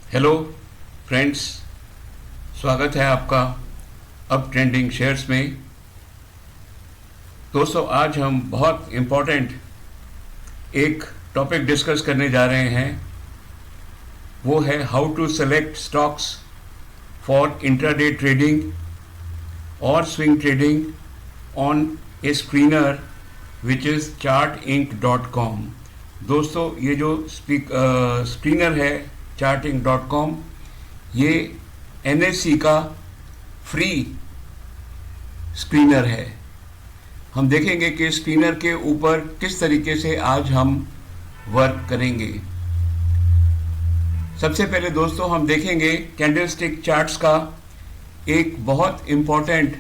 Hello friends, स्वागत है आपका अब ट्रेंडिंग शेयर्स में। दोस्तों, आज हम बहुत इम्पोर्टेंट एक टॉपिक डिस्कस करने जा रहे हैं। वो है how to select stocks for intraday trading और swing trading on a screener which is chartinc.com। दोस्तों, ये जो स्क्रीनर है chartinc.com, ये NSE का फ्री स्क्रीनर है। हम देखेंगे कि स्क्रीनर के ऊपर किस तरीके से आज हम वर्क करेंगे। सबसे पहले दोस्तों हम देखेंगे कैंडलस्टिक चार्ट्स का एक बहुत इम्पोर्टेंट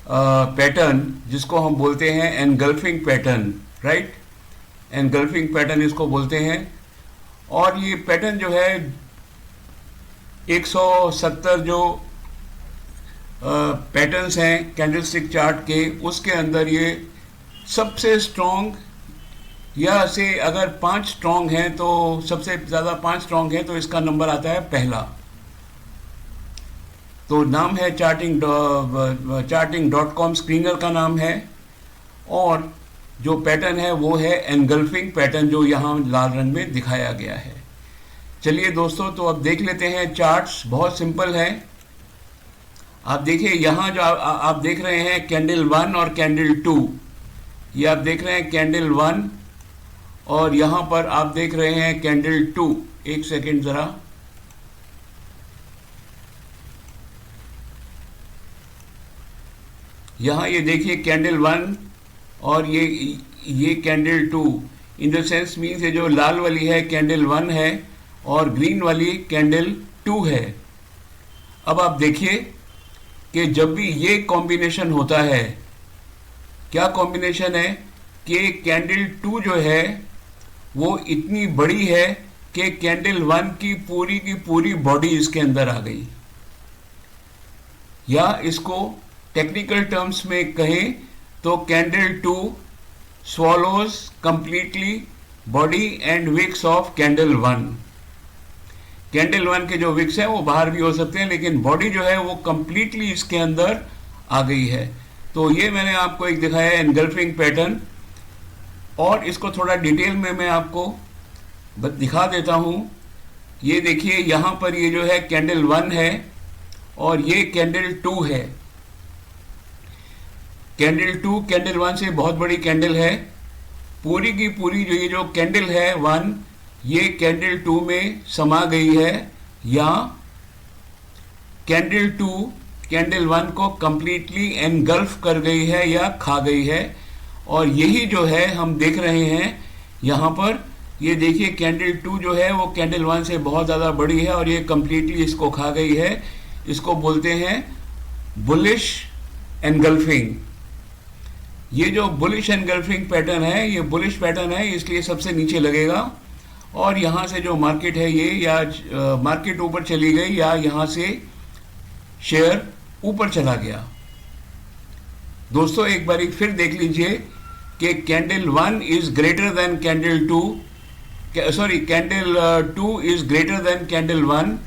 पैटर्न जिसको हम बोलते हैं engulfing pattern, right. Engulfing pattern इसको बोलते हैं। और ये पैटर्न जो है 170 जो पैटर्न्स हैं कैंडलस्टिक चार्ट के, उसके अंदर ये सबसे स्ट्रॉन्ग, या से अगर 5 स्ट्रॉन्ग हैं तो सबसे ज़्यादा 5 स्ट्रॉन्ग हैं तो इसका नंबर आता है पहला। तो नाम है charting.com, स्क्रीनर का नाम है। और जो पैटर्न है वो है एनगल्फिंग पैटर्न, जो यहाँ लाल रंग में दिखाया गया है। चलिए दोस्तों, तो अब देख लेते हैं चार्ट्स। बहुत सिंपल है। आप देखिए यहाँ जो आप देख रहे हैं कैंडल 1 और कैंडल 2, ये आप देख रहे हैं कैंडल 1 और यहाँ पर आप देख रहे हैं कैंडल 2। एक सेकेंड ज़रा, यहाँ ये देखिए कैंडल 1 और ये candle 2। In the sense means ये जो लाल वाली है कैंडल 1 है और ग्रीन वाली कैंडल 2 है। अब आप देखिए कि जब भी ये कॉम्बिनेशन होता है, क्या कॉम्बिनेशन है कि कैंडल 2 जो है वो इतनी बड़ी है कि कैंडल 1 की पूरी बॉडी इसके अंदर आ गई। या इसको टेक्निकल टर्म्स में कहें तो candle 2 swallows completely body and wicks of candle 1। Candle 1 के जो विक्स हैं वो बाहर भी हो सकते हैं, लेकिन बॉडी जो है वो कंप्लीटली इसके अंदर आ गई है। तो ये मैंने आपको एक दिखाया है एनगल्फिंग पैटर्न, और इसको थोड़ा डिटेल में मैं आपको दिखा देता हूँ। ये देखिए यहाँ पर ये जो है कैंडल 1 है और ये कैंडल 2 है। कैंडल 2 कैंडल 1 से बहुत बड़ी कैंडल है। पूरी की पूरी जो ये जो कैंडल है 1, ये कैंडल 2 में समा गई है, या कैंडल 2 कैंडल 1 को कंप्लीटली एनगल्फ कर गई है या खा गई है। और यही जो है हम देख रहे हैं यहाँ पर। ये देखिए कैंडल 2 जो है वो कैंडल 1 से बहुत ज़्यादा बड़ी है और ये कंप्लीटली इसको खा गई है। इसको बोलते हैं बुलिश एनगल्फिंग। ये जो बुलिश एनगल्फिंग पैटर्न है, ये बुलिश पैटर्न है, इसलिए सबसे नीचे लगेगा। और यहाँ से जो मार्केट है ये, या मार्केट ऊपर चली गई या यहाँ से शेयर ऊपर चला गया। दोस्तों एक बारी फिर देख लीजिए कि candle 1 is greater than candle 2, sorry candle 2 is greater than candle 1।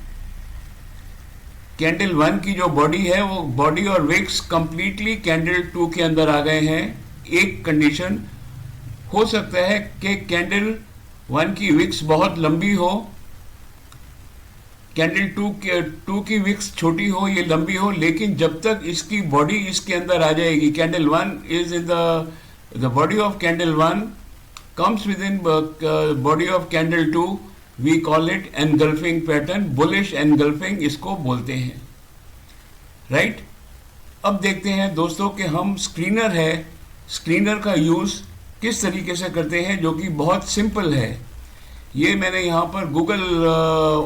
Candle 1 की जो बॉडी है वो बॉडी और विक्स कंप्लीटली कैंडल 2 के अंदर आ गए हैं। एक कंडीशन हो सकता है कि कैंडल 1 की विक्स बहुत लंबी हो, कैंडल 2 की विक्स छोटी हो, ये लंबी हो, लेकिन जब तक इसकी बॉडी इसके अंदर आ जाएगी, candle 1 is in the body of candle 1 comes with in body of candle 2, we call it engulfing pattern. Bullish engulfing इसको बोलते हैं, राइट। अब देखते हैं दोस्तों कि हम स्क्रीनर है, स्क्रीनर का यूज़ किस तरीके से करते हैं, जो कि बहुत सिंपल है। ये मैंने यहाँ पर गूगल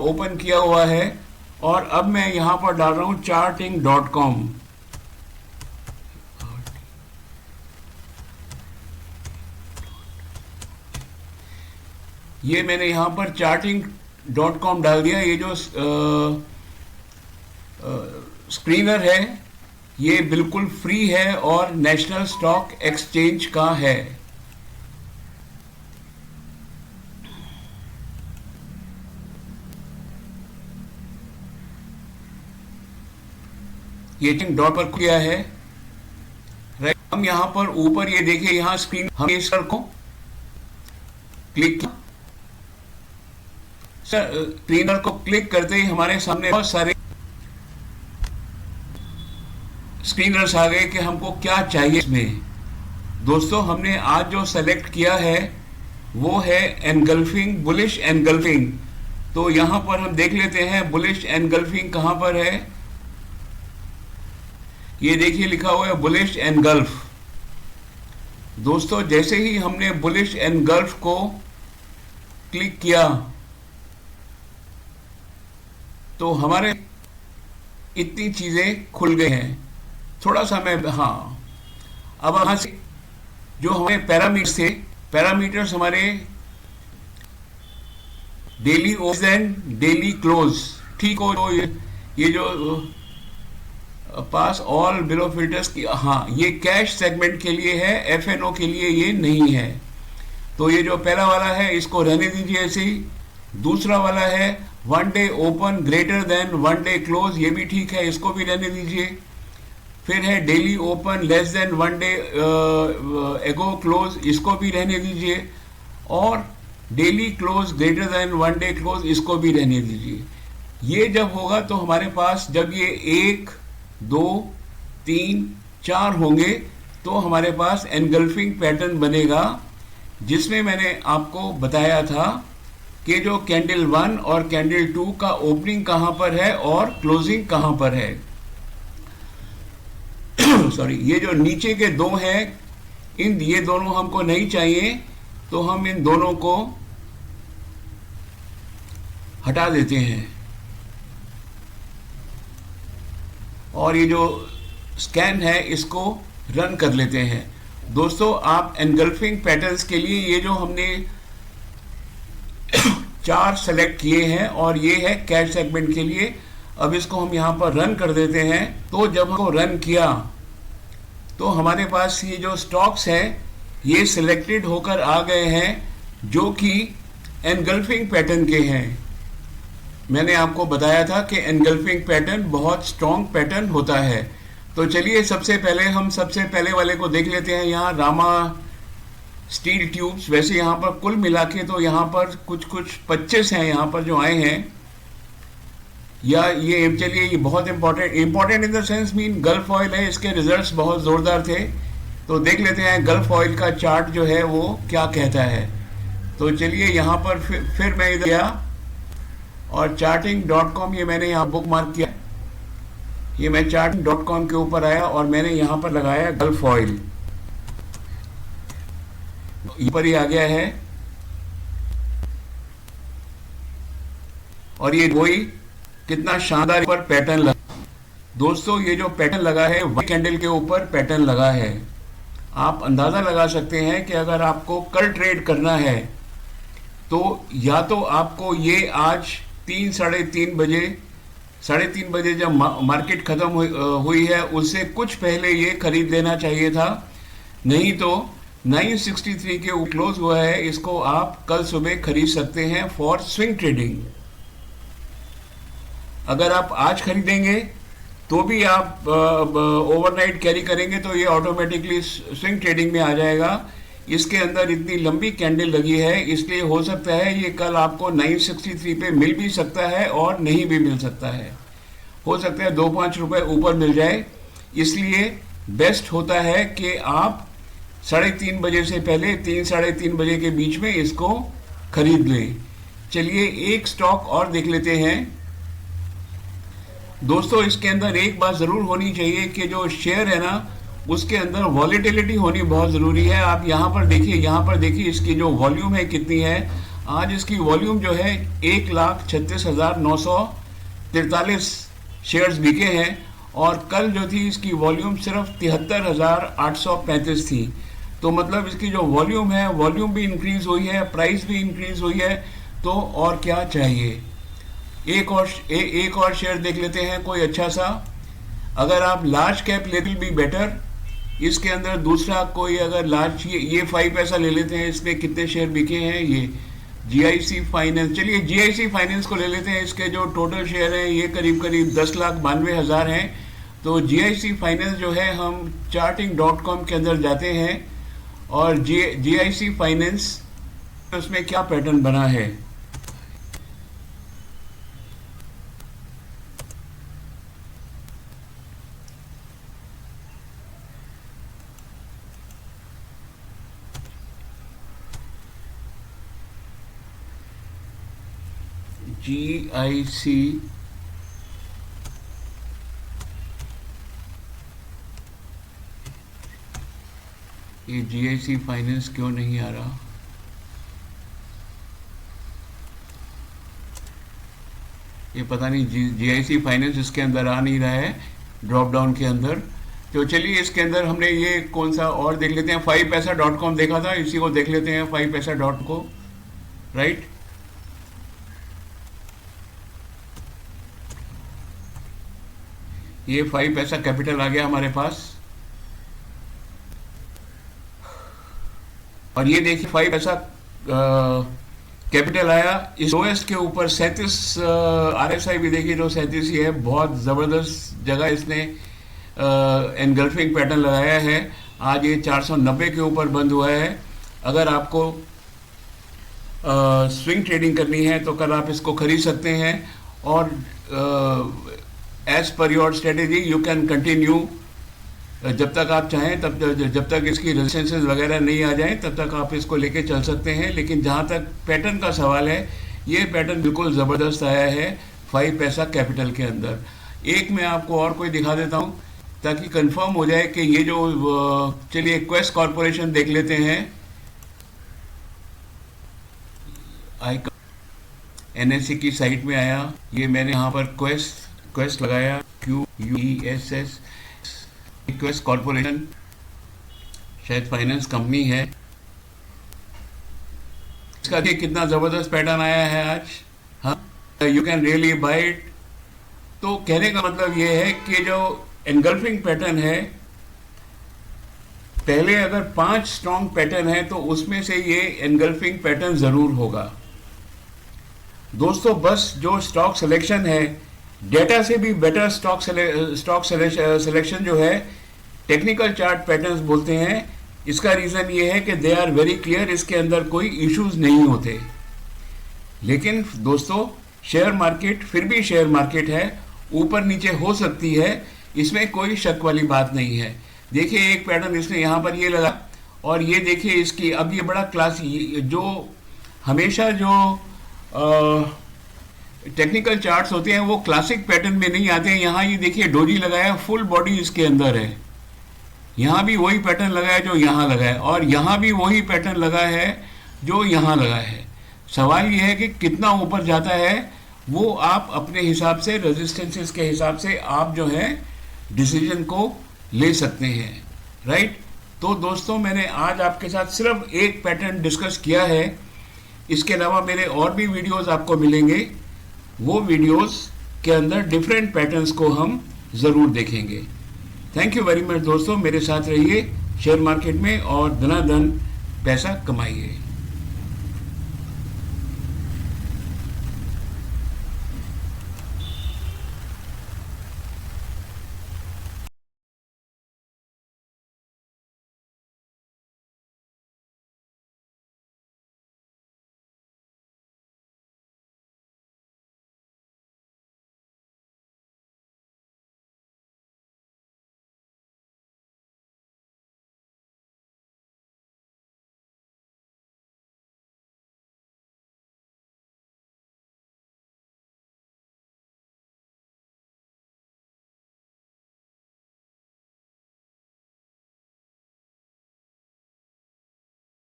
ओपन किया हुआ है और अब मैं यहाँ पर डाल रहा हूँ charting.com। ये मैंने यहाँ पर charting.com डाल दिया। ये जो स्क्रीनर है ये बिल्कुल फ्री है और नेशनल स्टॉक एक्सचेंज का है। ये डॉट पर किया है, राइट। हम यहाँ पर ऊपर ये देखिए, यहाँ स्क्रीन हम इस को क्लिक किया, स्क्रीनर को क्लिक करते ही हमारे सामने बहुत सारे स्क्रीनर्स आ गए कि हमको क्या चाहिए इसमें। दोस्तों हमने आज जो सेलेक्ट किया है वो है एनगल्फिंग, बुलिश एनगल्फिंग। तो यहां पर हम देख लेते हैं बुलिश एनगल्फिंग कहां पर है। ये देखिए लिखा हुआ है बुलिश एनगल्फ। दोस्तों जैसे ही हमने बुलिश एनगल्फ को क्लिक किया तो हमारे इतनी चीजें खुल गई हैं। थोड़ा सा मैं अब यहां से जो हमें पैरामीटर्स थे, पैरामीटर्स हमारे डेली ओपन, डेली क्लोज, ठीक हो। तो ये जो पास ऑल बिलो फिल्टर्स की, ये कैश सेगमेंट के लिए है, एफएनओ के लिए ये नहीं है। तो ये जो पहला वाला है इसको रहने दीजिए ऐसे ही। दूसरा वाला है 1 day open greater than 1 day close, ये भी ठीक है, इसको भी रहने दीजिए। फिर है daily open less than 1 day एगो क्लोज, इसको भी रहने दीजिए। और daily close greater than 1 day close, इसको भी रहने दीजिए। ये जब होगा तो हमारे पास जब ये 1 2 3 4 होंगे तो हमारे पास एनगल्फिंग पैटर्न बनेगा, जिसमें मैंने आपको बताया था कि जो कैंडल 1 और कैंडल 2 का ओपनिंग कहां पर है और क्लोजिंग कहां पर है। सॉरी, ये जो नीचे के दो हैं, ये दोनों हमको नहीं चाहिए, तो हम इन दोनों को हटा देते हैं। और ये जो स्कैन है इसको रन कर लेते हैं। दोस्तों आप एनगल्फिंग पैटर्न्स के लिए ये जो हमने 4 सेलेक्ट किए हैं और ये है कैश सेगमेंट के लिए। अब इसको हम यहां पर रन कर देते हैं। तो जब हमको रन किया तो हमारे पास ये जो स्टॉक्स है ये सिलेक्टेड होकर आ गए हैं, जो कि एनगल्फिंग पैटर्न के हैं। मैंने आपको बताया था कि एनगल्फिंग पैटर्न बहुत स्ट्रॉन्ग पैटर्न होता है। तो चलिए सबसे पहले वाले को देख लेते हैं। यहाँ रामा स्टील ट्यूब्स, वैसे यहाँ पर कुल मिला के तो यहाँ पर कुछ 25 हैं यहाँ पर जो आए हैं। या ये चलिए, ये बहुत important in the sense mean gulf oil है, इसके रिजल्ट्स बहुत जोरदार थे। तो देख लेते हैं गल्फ ऑयल का चार्ट जो है वो क्या कहता है। तो चलिए यहाँ पर फिर मैं इधर गया और charting.com ये मैंने यहाँ बुक मार्क किया। ये मैं charting.com के ऊपर आया और मैंने यहाँ पर लगाया गल्फ ऑयल, ऊपर ही आ गया है। और ये वही कितना शानदार पर पैटर्न लगा। दोस्तों ये जो पैटर्न लगा है वही कैंडल के ऊपर पैटर्न लगा है। आप अंदाजा लगा सकते हैं कि अगर आपको कल ट्रेड करना है तो या तो आपको ये आज 3-3:30 बजे जब मार्केट खत्म हुई है उससे कुछ पहले ये खरीद लेना चाहिए था। नहीं तो 963 के ऊपर क्लोज हुआ है, इसको आप कल सुबह खरीद सकते हैं फॉर स्विंग ट्रेडिंग। अगर आप आज खरीदेंगे तो भी आप ओवरनाइट कैरी करेंगे तो ये ऑटोमेटिकली स्विंग ट्रेडिंग में आ जाएगा। इसके अंदर इतनी लंबी कैंडल लगी है, इसलिए हो सकता है ये कल आपको 963 पे मिल भी सकता है और नहीं भी मिल सकता है। हो सकता है 2-5 रुपए ऊपर मिल जाए। इसलिए बेस्ट होता है कि आप 3:30 बजे से पहले 3-3:30 बजे के बीच में इसको खरीद लें। चलिए एक स्टॉक और देख लेते हैं। दोस्तों इसके अंदर एक बात जरूर होनी चाहिए कि जो शेयर है ना उसके अंदर वॉलेटिलिटी होनी बहुत जरूरी है। आप यहाँ पर देखिए इसकी जो वॉल्यूम है कितनी है। आज इसकी वॉल्यूम जो है 1,36,943 शेयर्स बिके हैं और कल जो थी इसकी वॉल्यूम सिर्फ 73,835 थी। तो मतलब इसकी जो वॉल्यूम है, वॉल्यूम भी इंक्रीज हुई है, प्राइस भी इंक्रीज हुई है। तो और क्या चाहिए। एक और शेयर देख लेते हैं कोई अच्छा सा। अगर आप लार्ज कैप ले भी बेटर। इसके अंदर दूसरा कोई अगर लार्ज, ये 5 पैसा ले लेते हैं। इसमें कितने शेयर बिके हैं, ये जीआईसी फाइनेंस। चलिए जीआईसी फाइनेंस को ले लेते हैं। इसके जो टोटल शेयर हैं ये करीब 10,92,000 हैं। तो GIC फाइनेंस जो है, हम charting.com के अंदर जाते हैं और GIC फाइनेंस उसमें क्या पैटर्न बना है। GIC ये GIC फाइनेंस क्यों नहीं आ रहा? ये पता नहीं, GIC फाइनेंस इसके अंदर आ नहीं रहा है ड्रॉप डाउन के अंदर। तो चलिए इसके अंदर हमने ये कौन सा और देख लेते हैं। 5paisa.com देखा था, इसी को देख लेते हैं 5paisa.com, राइट। ये 5 पैसा कैपिटल आ गया हमारे पास और ये देखिए 5 पैसा कैपिटल आया। इस लोएस्ट के ऊपर 37 RSI भी देखिए जो 37 ही है, बहुत ज़बरदस्त जगह इसने एनगल्फिंग पैटर्न लगाया है। आज ये 490 के ऊपर बंद हुआ है। अगर आपको स्विंग ट्रेडिंग करनी है तो कल आप इसको खरीद सकते हैं और as per your strategy you can continue जब तक आप चाहें, तब जब तक इसकी रेजिस्टेंसेस वगैरह नहीं आ जाएं तब तक आप इसको लेके चल सकते हैं। लेकिन जहाँ तक पैटर्न का सवाल है, ये पैटर्न बिल्कुल ज़बरदस्त आया है 5 पैसा कैपिटल के अंदर। एक मैं आपको और कोई दिखा देता हूँ ताकि कंफर्म हो जाए कि ये जो, चलिए क्वेस्ट कॉरपोरेशन देख लेते हैं। NSE की साइट में आया, ये मैंने यहाँ पर क्वेस्ट लगाया, QUESS, क्वेस्ट कॉरपोरेशन शायद फाइनेंस कंपनी है। इसका देखिए कितना जबरदस्त पैटर्न आया है आज। हाँ, you can really buy it. तो कहने का मतलब ये है कि जो एनगल्फिंग पैटर्न है, पहले अगर 5 स्ट्रॉन्ग पैटर्न है तो उसमें से ये एनगल्फिंग पैटर्न जरूर होगा दोस्तों। बस जो स्टॉक सिलेक्शन है, डेटा से भी बेटर स्टॉक सिलेक्शन जो है टेक्निकल चार्ट पैटर्न्स बोलते हैं। इसका रीज़न ये है कि दे आर वेरी क्लियर, इसके अंदर कोई इश्यूज नहीं होते। लेकिन दोस्तों शेयर मार्केट फिर भी शेयर मार्केट है, ऊपर नीचे हो सकती है, इसमें कोई शक वाली बात नहीं है। देखिए एक पैटर्न इसने यहाँ पर ये लगा और ये देखिए इसकी, अब ये बड़ा क्लास, जो हमेशा जो टेक्निकल चार्ट्स होते हैं वो क्लासिक पैटर्न में नहीं आते हैं। यहाँ ये देखिए डोजी लगाया, फुल बॉडी इसके अंदर है, यहाँ भी वही पैटर्न लगा है जो यहाँ लगा है और यहाँ भी वही पैटर्न लगा है जो यहाँ लगा है। सवाल ये है कि कितना ऊपर जाता है, वो आप अपने हिसाब से, रेजिस्टेंसेस के हिसाब से आप जो है डिसीजन को ले सकते हैं, राइट। तो दोस्तों मैंने आज आपके साथ सिर्फ एक पैटर्न डिस्कस किया है, इसके अलावा मेरे और भी वीडियोस आपको मिलेंगे। वो वीडियोस के अंदर डिफरेंट पैटर्न्स को हम ज़रूर देखेंगे। थैंक यू वेरी मच दोस्तों, मेरे साथ रहिए शेयर मार्केट में और धनाधन पैसा कमाइए।